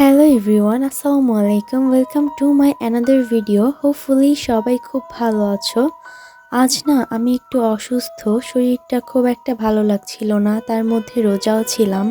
Hello everyone, আসসালামু আলাইকুম। Welcome to my another video. Hopefully সবাই খুব ভালো আছো। আজ না আমি একটু অসুস্থ, শরীরটা খুব একটা ভালো লাগছিল না, তার মধ্যে রোজাও ছিলাম।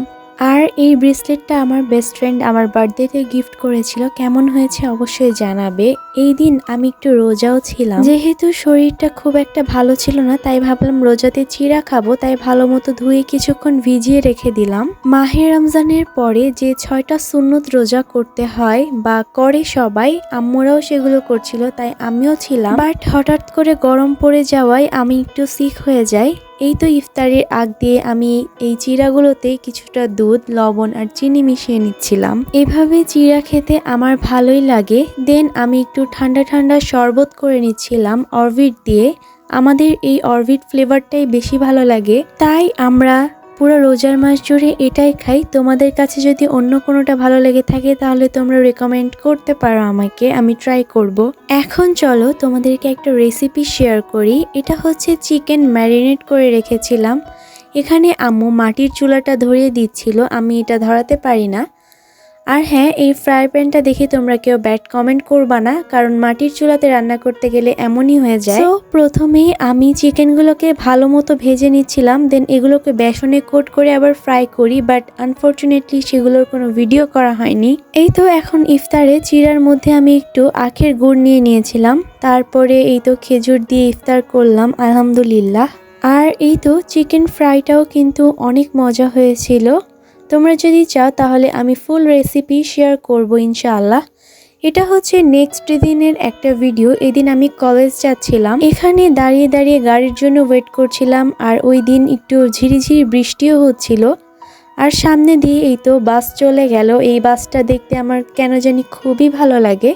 আর এই ব্রেসলেটটা আমার বেস্ট ফ্রেন্ড আমার বার্থডেতে গিফট করেছিল। কেমন হয়েছে অবশ্যই জানাবে। এই দিন আমি একটু রোজাও ছিলাম, যেহেতু শরীরটা খুব একটা ভালো ছিল না, তাই ভাবলাম রোজাতে চিড়া খাবো, তাই ভালো মতো ধুয়ে কিছুক্ষণ ভিজিয়ে রেখে দিলাম। মাহে রমজানের পরে যে 6টা সুন্নত রোজা করতে হয় বা করে সবাই, আম্মুরাও সেগুলো করছিল, তাই আমিও ছিলাম। বাট হঠাৎ করে গরম পড়ে যাওয়ায় আমি একটু সিক হয়ে যাই। এই তো ইফতারের আগ দিয়ে আমি এই চিড়াগুলোতে কিছুটা দুধ, লবণ আর চিনি মিশিয়ে নিচ্ছিলাম। এভাবে চিড়া খেতে আমার ভালোই লাগে। দেন আমি একটু ঠান্ডা ঠান্ডা শরবত করে নিচ্ছিলাম অরবিট দিয়ে। আমাদের এই অরবিট ফ্লেভারটাই বেশি ভালো লাগে, তাই আমরা পুরো রোজার মাস জুড়ে এটাই খাই। তোমাদের কাছে যদি অন্য কোনোটা ভালো লেগে থাকে তাহলে তোমরা রেকমেন্ড করতে পারো আমাকে, আমি ট্রাই করব। এখন চলো তোমাদেরকে একটা রেসিপি শেয়ার করি। এটা হচ্ছে চিকেন ম্যারিনেট করে রেখেছিলাম। এখানে আম্মু মাটির চুলাটা ধরিয়ে দিচ্ছিল, আমি এটা ধরাতে পারি না। আর হ্যাঁ, এই ফ্রাই প্যানটা দেখে তোমরা কেউ ব্যাড কমেন্ট করবা না, কারণ মাটির চুলাতে রান্না করতে গেলে এমনই হয়ে যায়। তো প্রথমেই আমি চিকেনগুলোকে ভালো মতো ভেজে নিচ্ছিলাম, দেন এগুলোকে বেসনে কোট করে আবার ফ্রাই করি, বাট আনফরচুনেটলি সেগুলোর কোনো ভিডিও করা হয়নি। এই তো এখন ইফতারে চিড়ার মধ্যে আমি একটু আখের গুড় নিয়ে নিয়েছিলাম, তারপরে এই তো খেজুর দিয়ে ইফতার করলাম আলহামদুলিল্লাহ। আর এই তো চিকেন ফ্রাইটাও কিন্তু অনেক মজা হয়েছিল। তোমরা যদি চাও তাহলে আমি ফুল রেসিপি শেয়ার করব ইনশাআল্লাহ। এটা হচ্ছে নেক্সট দিনের একটা ভিডিও। এদিন আমি কলেজ যাচ্ছিলাম, এখানে দাঁড়িয়ে দাঁড়িয়ে গাড়ির জন্য ওয়েট করছিলাম। আর ওই দিন একটু ঝিরিঝিরি বৃষ্টিও হচ্ছিল। আর সামনে দিয়ে এই তো বাস চলে গেল। এই বাসটা দেখতে আমার কেন জানি খুবই ভালো লাগে।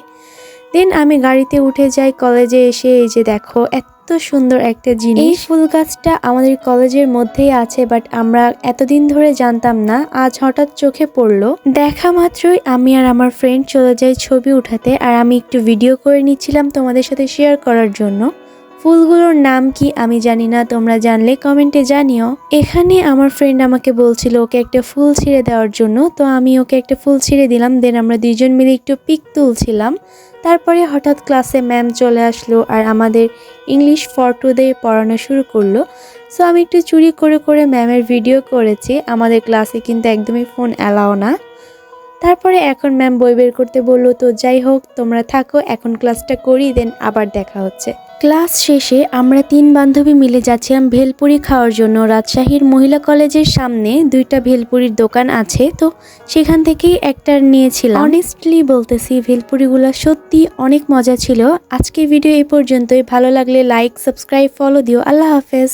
দেন আমি গাড়িতে উঠে যাই। কলেজে এসে এই যে দেখো এত সুন্দর একটা জিনিস। এই ফুল গাছটা আমাদের কলেজের মধ্যেই আছে, বাট আমরা এতদিন ধরে জানতাম না, আজ হঠাৎ চোখে পড়লো। দেখা মাত্রই আমি আর আমার ফ্রেন্ড চলে যাই ছবি উঠাতে, আর আমি একটু ভিডিও করে নিচ্ছিলাম তোমাদের সাথে শেয়ার করার জন্য। ফুলগুলোর নাম কি আমি জানি না, তোমরা জানলে কমেন্টে জানিও। এখানে আমার ফ্রেন্ড আমাকে বলছিল ওকে একটা ফুল ছিঁড়ে দেওয়ার জন্য, তো আমি ওকে একটা ফুল ছিঁড়ে দিলাম। দেন আমরা দুইজন মিলে একটু পিক তুলছিলাম। তারপরে হঠাৎ ক্লাসে ম্যাম চলে আসলো আর আমাদের ইংলিশ ফর টুডে পড়ানো শুরু করলো। সো আমি একটু চুরি করে করে ম্যামের ভিডিও করেছি। আমাদের ক্লাসে কিন্তু একদমই ফোন অ্যালাও না। তারপরে এখন ম্যাম বই বের করতে বললো, তো যাই হোক তোমরা থাকো, এখন ক্লাসটা করি, দেন আবার দেখা হচ্ছে। ক্লাস শেষে আমরা 3 বান্ধবী মিলে যাচ্ছিলাম ভেলপুরি খাওয়ার জন্য। রাজশাহীর মহিলা কলেজের সামনে 2টা ভেলপুরির দোকান আছে, তো সেখান থেকেই একটা নিয়েছিলাম। অনেস্টলি বলতেছি ভেলপুরিগুলো সত্যি অনেক মজা ছিল। আজকের ভিডিও এই পর্যন্তই। ভালো লাগলে লাইক, সাবস্ক্রাইব, ফলো দিও। আল্লাহ হাফেজ।